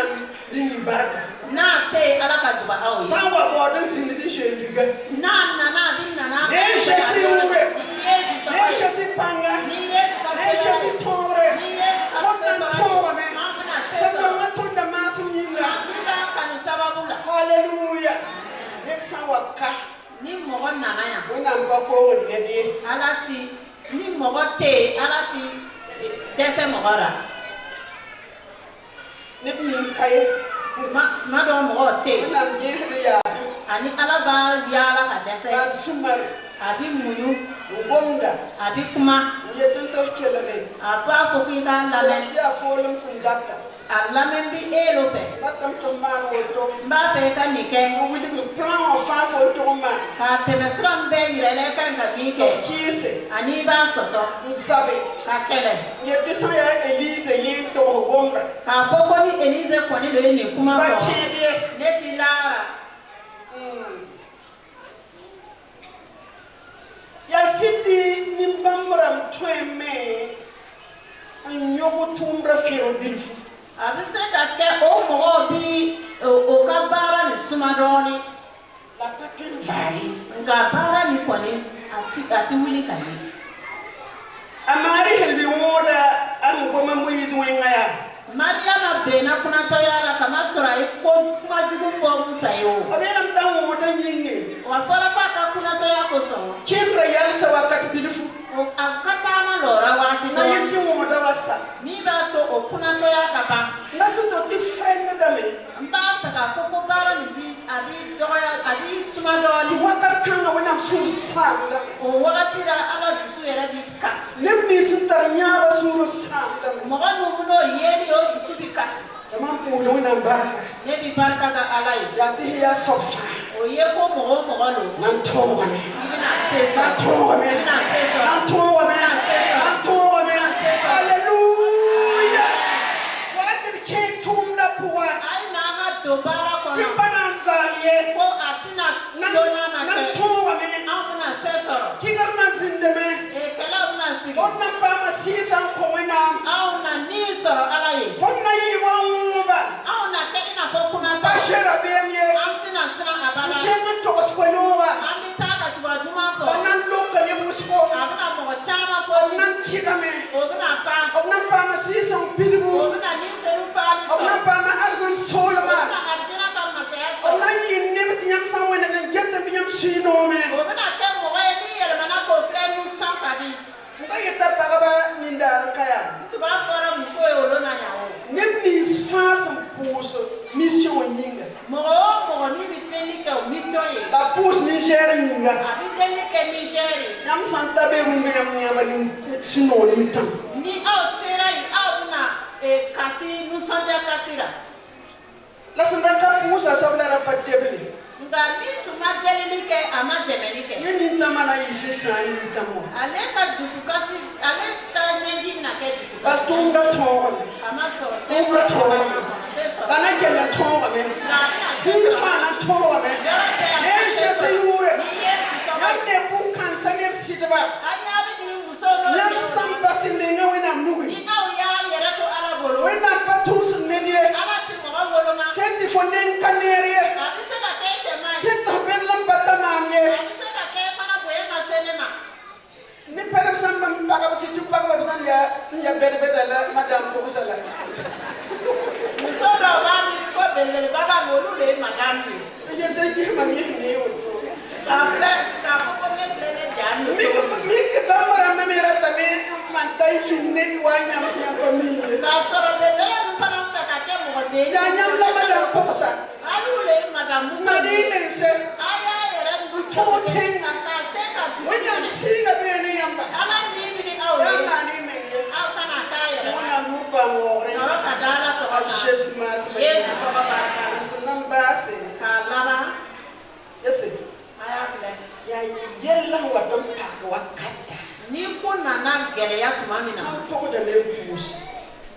nan dingi barka na te ala ka duba aw ye sawa bodin sin di shendiga na bin na ne shesi ure Yesu ne shesi panga ni Yesu ka ne shesi tore ni Yesu ka konan tore me amna sanga ngatunda masu nyinga biba kan sababu la hallelujah ne sawa ka ni mogo nana ya wona mba ko wonne di alati ni mogo te alati dese mogo ra ne min kai ma do mogo te wona mjehri ya ani alaba yala ka dese ban sumar abi munyu ngonda abi kuma yetan to kelare apa fo ki kan dale ti afolum sun dakta alamen bi elo fe batam to man woto mba fe kan ni ke wudi ko plan o fa fo to ma ka temesran be yirele kan ka mi ke kise ani ba soso nsabe ka kele yete sa ya elise yi to gomra ka fo ko ni Elize ko ni lo ni kuma ba ko tede neti lara ya siti nimbamram tweme anyogo tumra firo bilfu abi se ka ke o mo bi o ka bara ni suma doni la patune vali nga bara ni ko ni ati wili kan ni amari helbi woda am goma muiz wengaya Mariama bena kuna to yara kama sura ko kuma jugu fo musayo abelam tan woda nyingi wa fara pa ka kuna to ya ko so kinra yal sa wakat bilfu o akata na lora wati na no yiti woda wasa ni ba to o kuna to ya ka ba na to ti friend dame mba ta ka ko bara ni bi abi do ya abi suma ti do wakat kanga wonam sur sanda o wakati ra ala dusu yara bi kas nebni sintar nyaaba sur sanda mo ga no no yeli o dusu bi kas tamam ko wonam baraka ne bi barka ga alai ya ti ya sofa o ye ko mo lo nan tongame ibina sesa nan tongame ibina sesa nan tongame nan tongame hallelujah water ke tumda puwa ai na ga do bara ko na tipana zalie ko atina do na ma nan ke tongame amuna sesa tigar na zindeme e kala una sigi onna pa ma sisan ko wena au na ni soro alai onna yi wanguba au na ke ina ko kuna to bashara bemye amtina sira abana kenga to spanowa ambi ta ka tuba duma ko nan lokale musko abuna mo chama ko nan tigame obuna fa nan pa ma sisan pidbu obuna ni seru fa ni so nan pa ma arzan soloma obuna arjina ka masaya so nan yinne biti yam san wena nan jetta bi yam suinome obuna ke mo ga ni yele mana ko frenu san kadi nga yeta pagaba nindar kaya tuba fara muso e olo na yawo nebni fasam puso mission yinga mo ni biteni ke mission ye la pus niger yinga abi teni ke nigeri yam santa be rundu yam nyama ni sinoli tan ni au sera yi au na e kasi nusonja kasira la sandra ka pusa sobla rapatebli nga mi tuma delili ke ama demeli ke yeni tamana yisi sani tamo ale ka dusu kasi ale ta nyengi na ke dusu ba tunda tonga ama so Tumra tonga la na kella tonga me si fana tonga me ne shese yure yam ne bukan sanem sidba anya bi ni muso no yam samba simenga wena nugi ni au ya yera to ala bolo wena patus nedie ala ti mo bolo ma kenti fonen kanerie abi se ka ke chema kenta bedlam batamanye abi se ka ke mana boye ma senema ni pere samba mpaga basi tu paga basi ya bede bedala madam ko sala muso do ba mi ko belele baba ngolu le madam ni ye de ji ma mi ne o afle ta ko ne plene jan mi ke bambara me mera tame man tai finne wa nyam ti ko mi ka soro belele mu fana fa ka ke mo de ya nyam la madam ko sa alu le madam muso na ni ne se aya yera du to tenga ka se ka du wena siga be ne yamba ala ni bi au ya le ma ni me ye au kana ka yera ona murba ngore oro ka dala to a Jesus mas yesu ko ba baraka Islam base ka laba yese aya fle ya yella wa dom pak wa kata ni ko na gele ya tuma mina to de me push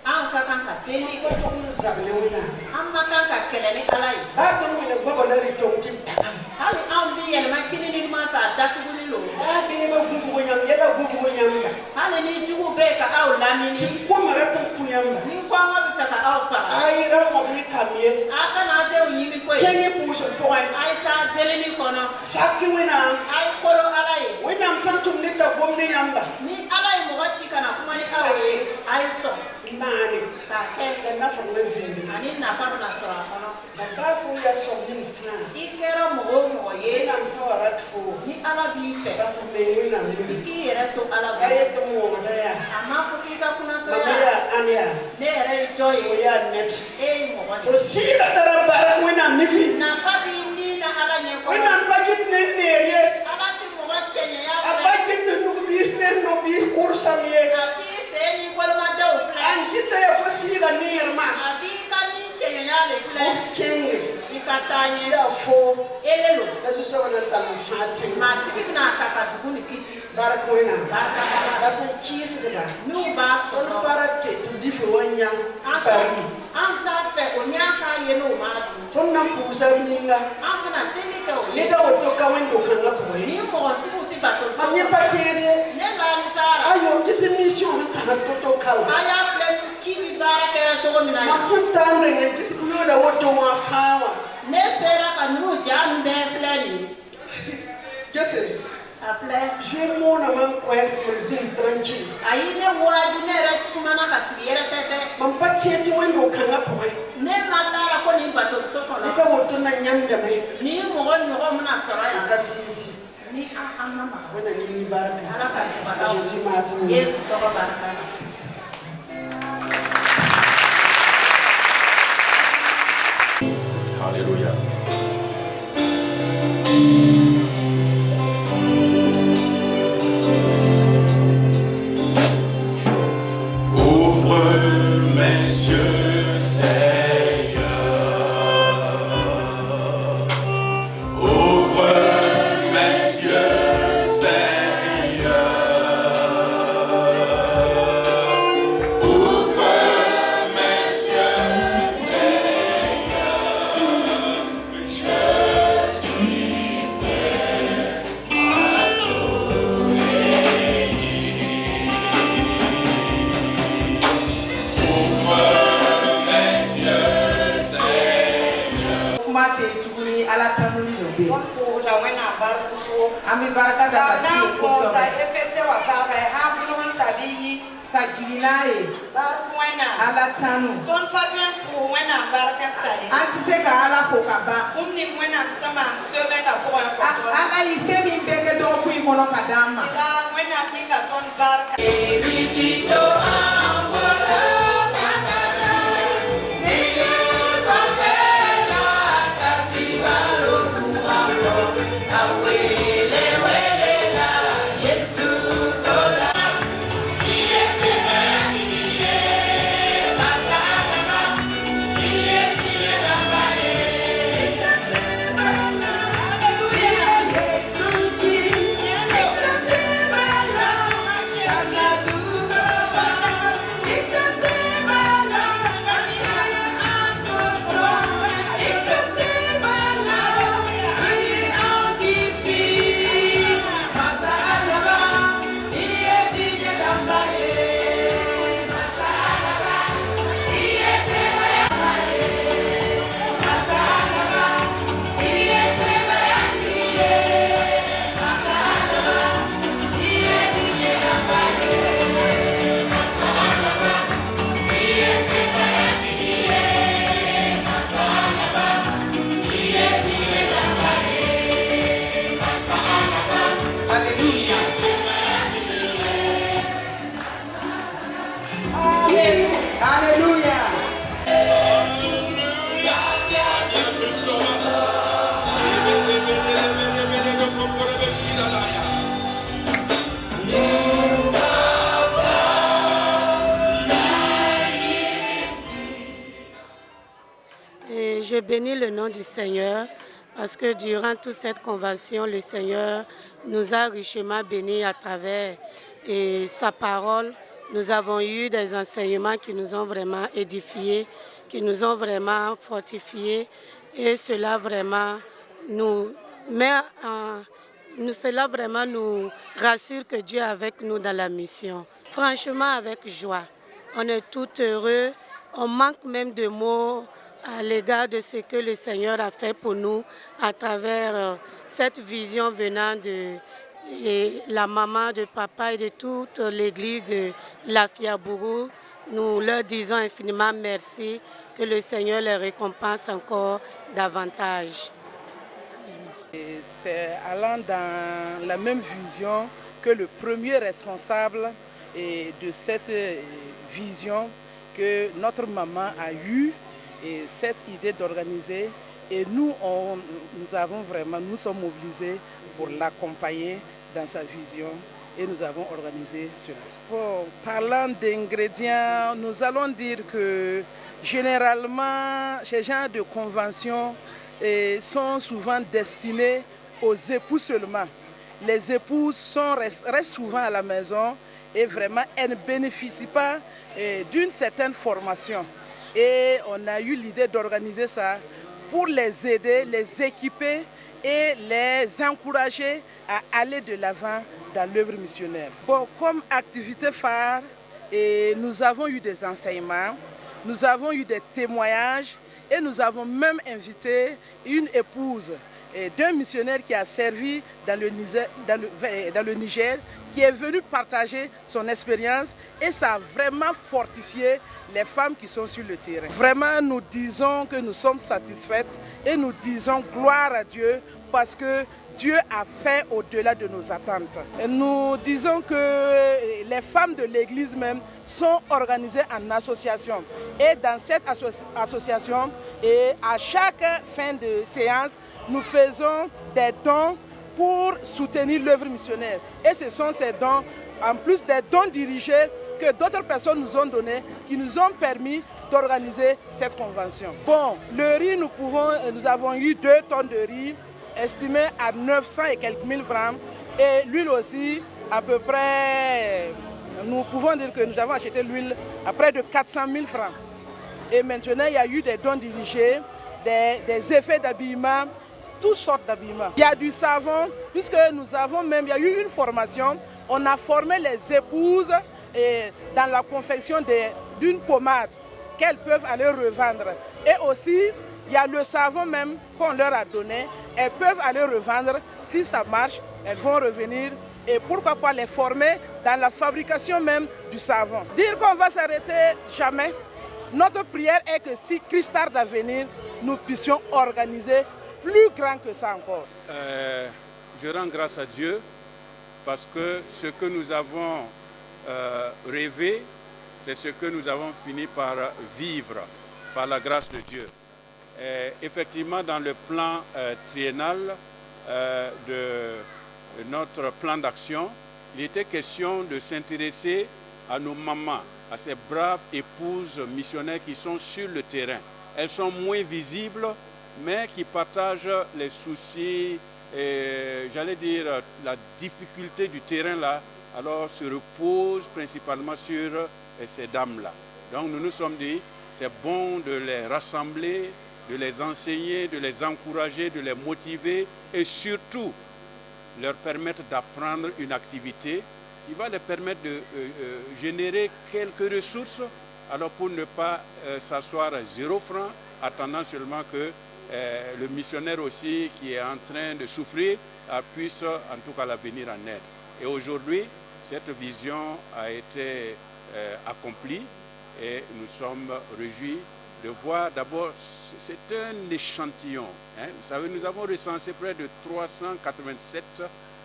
an ka kan ka teli ko to mun zagle wona amma kan ka kele ni alai ba don wona gobo la ri to tim takam hali an bi yele ma kini ni ma fa datu ni lo ba be ma gugu ko yam yela gugu ko yamba hali ni tugu be ka au lamini ko mara to ku yamba ni ko ma bi ka au fa ai ra mo bi kam ye. Aka na de unyimi kwe. Kengi puso point. Ai ta delini kono. Saki wina. Ai kolo alaye. Wina msantum nita gomni yamba. Ni alaye moga chika na kuma ni awe. Ai so. Nani. Ta ke. Na famle zindi. Ani na fa na sora kono. Na bafu ya somni mfna. Ikera mogo ye. Na msawarat fo. Ni ala bi fe. Basa mbengu na muli. Iki yere to ala bi. Aye to mo daya. Ama fuki ka kuna to Mama ya. ya anya. Ne yere joy. Fo ya net. Mogo. Fo sila tarabar wina nifi. Na fa bi ni na ala nye ko. Wina mbajit ne neriye. Ala ti mogo chenye ya. Abajit nugu bisne no bi kursam ye. Ati se ni ko ma da o fle. Anjita ya fo sila nirma. Abi ka ni chenye ya le fle. Kenge. Ikatanye. Ya fo. Elelo. Dazu sawa na talafati. Ma tiki na taka dugu ni kisi. Barakoina. Baraka ala. Dasan kisi de ba. Nu ba so so. Olu barate to difi wanya. Pari. Anta fe onyaka ye no ma du. Tonna pusa minga. Amuna tele ke o. Lida wotoka wendo kanga boy. Ni mo siku ti bato so. Manye pakere. Ne la ni tara. Ayo kisi mission ta to kawa. Aya fle kimi baraka ra chogo mina ya. Maksan tandre ne kisi kuyoda woto wa fawa. Ne sera ka nu jan be fle ni. Kese. Afle. Je mon amant quiet comme tranquille. Ayi ne waju ne ra tsumana ka siriyere tete. Mampati ti wendo kanga boy. Ne mandara ko ni bato so kono. Lida woto na nyamda me. Ni mo muna sora ya. Kasisi. Ni mama. Wana ni baraka. Ala ka tubaka. Jésus masi. Yesu to baraka. Alléluia. Ouvre mes yeux, Seigneur. Ouvre mes yeux, Seigneur. Ouvre mes yeux, Seigneur. Je suis prêt à t'obéir. Ouvre mes yeux, Seigneur. Kumate tuguni ala tanuni lobe. Wakuda wena barkuso. Ami baraka da Na bati kosa kuso. epese wa baba ha bunu sabiyi. Ka jigina ye Barku wena. ala tanu. Don patwen ku wena barka sai. Anti se ka ala fo ka ba. Umni wena sama sebe da ko en kontrol. Ala yi fe min bege do ku ikono ka dama. Sida wena pika ton barka. Alléluia. Et je bénis le nom du Seigneur parce que durant toute cette convention, le Seigneur nous a richement bénis à travers sa parole. Nous avons eu des enseignements qui nous ont vraiment édifiés, qui nous ont vraiment fortifiés et cela vraiment nous rassure que Dieu est avec nous dans la mission. Franchement, avec joie. On est tout heureux. On manque même de mots à l'égard de ce que le Seigneur a fait pour nous à travers cette vision venant de la maman, de papa et de toute l'église de Lafiabourou. Nous leur disons infiniment merci, que le Seigneur les récompense encore davantage. C'est allant dans la même vision que le premier responsable de cette vision que notre maman a eu et cette idée d'organiser. Et nous sommes mobilisés pour l'accompagner dans sa vision et nous avons organisé cela. Bon, parlant d'ingrédients, nous allons dire que généralement, ces genres de conventions sont souvent destinés aux époux seulement. Les épouses restent souvent à la maison et vraiment elles ne bénéficient pas d'une certaine formation. Et on a eu l'idée d'organiser ça pour les aider, les équiper et les encourager à aller de l'avant dans l'œuvre missionnaire. Bon, comme activité phare, nous avons eu des enseignements, nous avons eu des témoignages et nous avons même invité une épouse d'un missionnaire qui a servi dans le Niger, qui est venu partager son expérience et ça a vraiment fortifié les femmes qui sont sur le terrain. Vraiment, nous disons que nous sommes satisfaites et nous disons gloire à Dieu parce que Dieu a fait au-delà de nos attentes. Et nous disons que les femmes de l'Église même sont organisées en association. Et dans cette association, à chaque fin de séance, nous faisons des dons pour soutenir l'œuvre missionnaire. Et ce sont ces dons, en plus des dons dirigés, que d'autres personnes nous ont donnés, qui nous ont permis d'organiser cette convention. Bon, le riz, nous avons eu 2 tonnes de riz, estimé à 900 et quelques mille francs. Et l'huile aussi, à peu près, nous pouvons dire que nous avons acheté l'huile à près de 400 000 francs. Et maintenant, il y a eu des dons dirigés, des effets d'habillement, toutes sortes d'habillements. Il y a du savon, puisque il y a eu une formation, on a formé les épouses dans la confection d'une pommade qu'elles peuvent aller revendre. Et aussi, il y a le savon même qu'on leur a donné. Elles peuvent aller revendre. Si ça marche, elles vont revenir. Et pourquoi pas les former dans la fabrication même du savon. Dire qu'on va s'arrêter, jamais. Notre prière est que si Christ tarde à venir, nous puissions organiser plus grand que ça encore. Je rends grâce à Dieu parce que ce que nous avons rêvé, c'est ce que nous avons fini par vivre par la grâce de Dieu. Effectivement, dans le plan triennal de notre plan d'action, il était question de s'intéresser à nos mamans, à ces braves épouses missionnaires qui sont sur le terrain. Elles sont moins visibles, mais qui partagent les soucis et, j'allais dire, la difficulté du terrain là, alors se repose principalement sur ces dames-là. Donc nous nous sommes dit, c'est bon de les rassembler, de les enseigner, de les encourager, de les motiver et surtout leur permettre d'apprendre une activité qui va leur permettre de générer quelques ressources, alors pour ne pas s'asseoir à 0 franc, attendant seulement que le missionnaire aussi qui est en train de souffrir puisse en tout cas la venir en aide. Et aujourd'hui, cette vision a été accomplie et nous sommes réjouis de voir d'abord, c'est un échantillon. Hein. Vous savez, nous avons recensé près de 387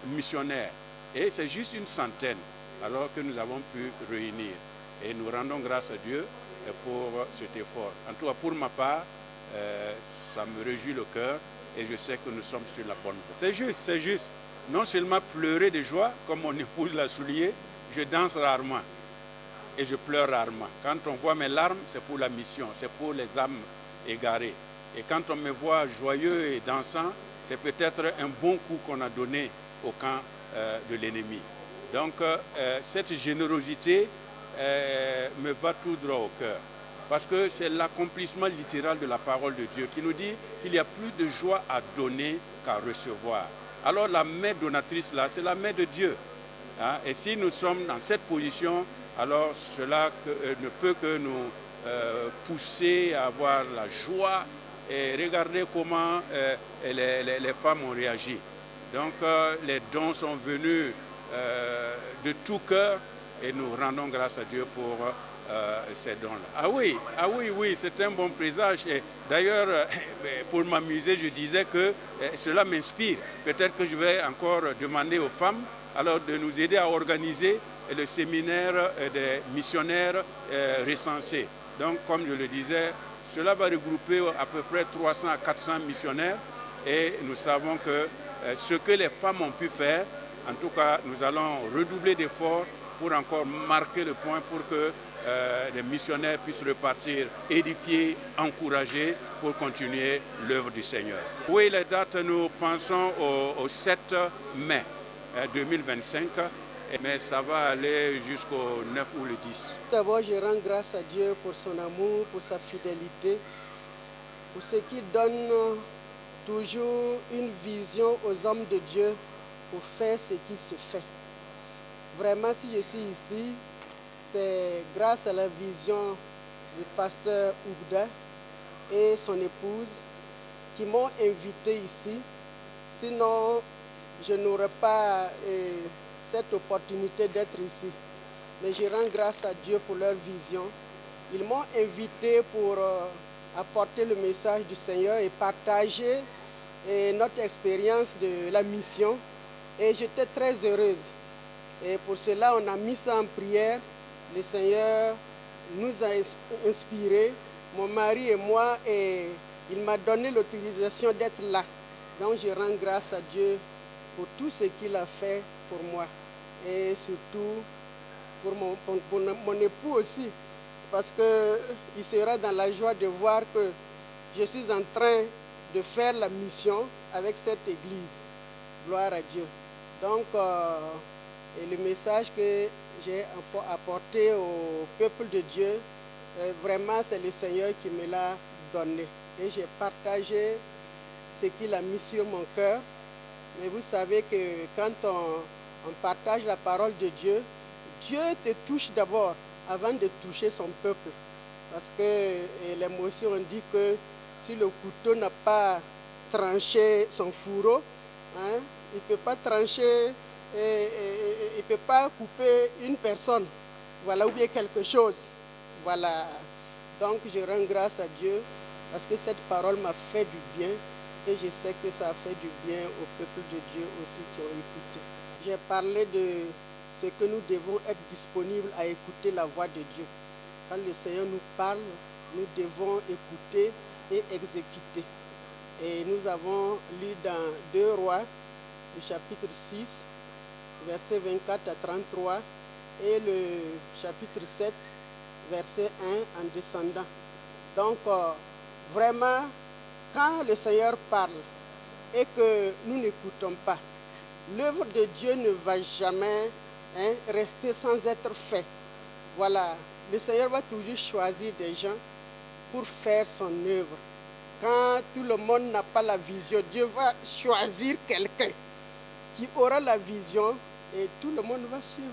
missionnaires et c'est juste une centaine alors que nous avons pu réunir. Et nous rendons grâce à Dieu pour cet effort. En tout cas, pour ma part, ça me réjouit le cœur et je sais que nous sommes sur la bonne voie. C'est juste. Non seulement pleurer de joie, comme mon épouse l'a souligné, je danse rarement et je pleure rarement. Quand on voit mes larmes, c'est pour la mission, c'est pour les âmes égarées. Et quand on me voit joyeux et dansant, c'est peut-être un bon coup qu'on a donné au camp de l'ennemi. Donc cette générosité me va tout droit au cœur. Parce que c'est l'accomplissement littéral de la parole de Dieu qui nous dit qu'il y a plus de joie à donner qu'à recevoir. Alors la main donatrice là, c'est la main de Dieu. Hein? Et si nous sommes dans cette position, alors cela ne peut que nous poussés à avoir la joie et regardez comment les femmes ont réagi. Donc les dons sont venus de tout cœur et nous rendons grâce à Dieu pour ces dons-là. Ah oui, c'est un bon présage. D'ailleurs, pour m'amuser, je disais que cela m'inspire. Peut-être que je vais encore demander aux femmes alors de nous aider à organiser le séminaire des missionnaires recensés. Donc, comme je le disais, cela va regrouper à peu près 300 à 400 missionnaires et nous savons que ce que les femmes ont pu faire, en tout cas, nous allons redoubler d'efforts pour encore marquer le point pour que les missionnaires puissent repartir édifiés, encouragés pour continuer l'œuvre du Seigneur. Oui, les dates, nous pensons au 7 mai 2025, mais ça va aller jusqu'au 9 ou le 10. D'abord, je rends grâce à Dieu pour son amour, pour sa fidélité, pour ce qu'il donne toujours une vision aux hommes de Dieu pour faire ce qui se fait. Vraiment, si je suis ici, c'est grâce à la vision du pasteur Ougda et son épouse qui m'ont invité ici. Sinon, je n'aurais pas cette opportunité d'être ici. Mais je rends grâce à Dieu pour leur vision. Ils m'ont invité pour apporter le message du Seigneur et partager notre expérience de la mission. Et j'étais très heureuse. Et pour cela, on a mis ça en prière. Le Seigneur nous a inspirés, mon mari et moi, et il m'a donné l'autorisation d'être là. Donc je rends grâce à Dieu pour tout ce qu'il a fait pour moi. Et surtout pour mon époux aussi, parce qu'il sera dans la joie de voir que je suis en train de faire la mission avec cette église. Gloire à Dieu. Donc, et le message que j'ai apporté au peuple de Dieu, vraiment c'est le Seigneur qui me l'a donné. Et j'ai partagé ce qu'il a mis sur mon cœur. Mais vous savez que quand on partage la parole de Dieu, Dieu te touche d'abord avant de toucher son peuple. Parce que l'émotion dit que si le couteau n'a pas tranché son fourreau, hein, il ne peut pas trancher, il ne peut pas couper une personne, voilà, ou bien quelque chose. Voilà. Donc je rends grâce à Dieu parce que cette parole m'a fait du bien et je sais que ça a fait du bien au peuple de Dieu aussi qui ont écouté. J'ai parlé de ce que nous devons être disponibles à écouter la voix de Dieu. Quand le Seigneur nous parle, nous devons écouter et exécuter. Et nous avons lu dans 2 Rois, le chapitre 6, versets 24 à 33, et le chapitre 7, verset 1 en descendant. Donc, vraiment, quand le Seigneur parle et que nous n'écoutons pas, l'œuvre de Dieu ne va jamais rester sans être faite. Voilà, le Seigneur va toujours choisir des gens pour faire son œuvre. Quand tout le monde n'a pas la vision, Dieu va choisir quelqu'un qui aura la vision et tout le monde va suivre.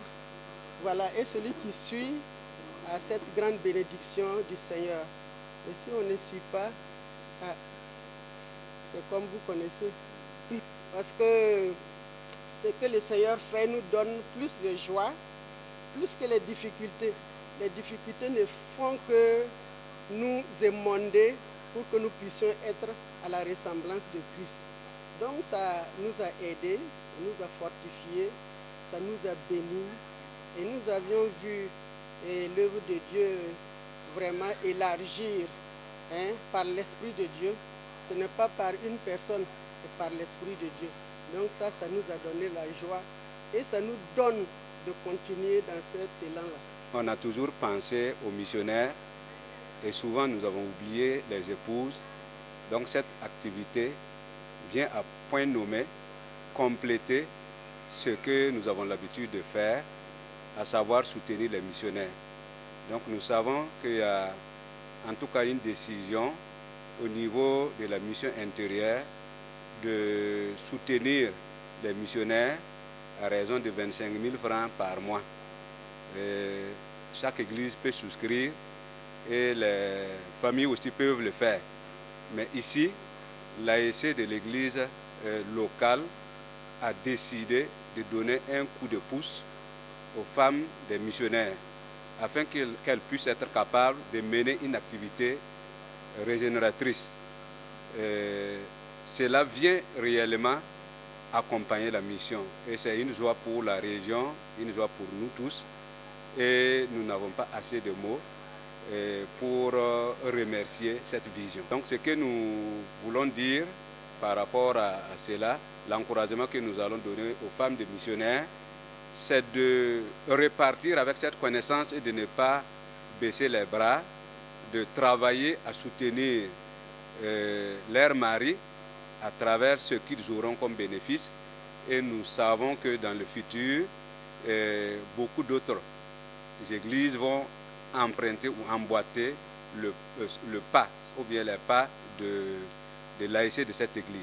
Voilà, et celui qui suit a cette grande bénédiction du Seigneur. Et si on ne suit pas, c'est comme vous connaissez. Parce que ce que le Seigneur fait nous donne plus de joie, plus que les difficultés. Les difficultés ne font que nous émonder pour que nous puissions être à la ressemblance de Christ. Donc ça nous a aidés, ça nous a fortifiés, ça nous a bénis. Et nous avions vu l'œuvre de Dieu vraiment élargir par l'Esprit de Dieu. Ce n'est pas par une personne, mais par l'Esprit de Dieu. Donc ça nous a donné la joie et ça nous donne de continuer dans cet élan-là. On a toujours pensé aux missionnaires et souvent nous avons oublié les épouses. Donc cette activité vient à point nommé compléter ce que nous avons l'habitude de faire, à savoir soutenir les missionnaires. Donc nous savons qu'il y a en tout cas une décision au niveau de la mission intérieure de soutenir les missionnaires à raison de 25 000 francs par mois. Chaque église peut souscrire et les familles aussi peuvent le faire. Mais ici, l'AEC de l'église locale a décidé de donner un coup de pouce aux femmes des missionnaires afin qu'elles puissent être capables de mener une activité régénératrice. Cela vient réellement accompagner la mission et c'est une joie pour la région, une joie pour nous tous et nous n'avons pas assez de mots pour remercier cette vision. Donc ce que nous voulons dire par rapport à cela, l'encouragement que nous allons donner aux femmes de missionnaires, c'est de repartir avec cette connaissance et de ne pas baisser les bras, de travailler à soutenir leurs maris à travers ce qu'ils auront comme bénéfice. Et nous savons que dans le futur, beaucoup d'autres églises vont emprunter ou emboîter le pas, ou bien les pas de l'AEC de cette église.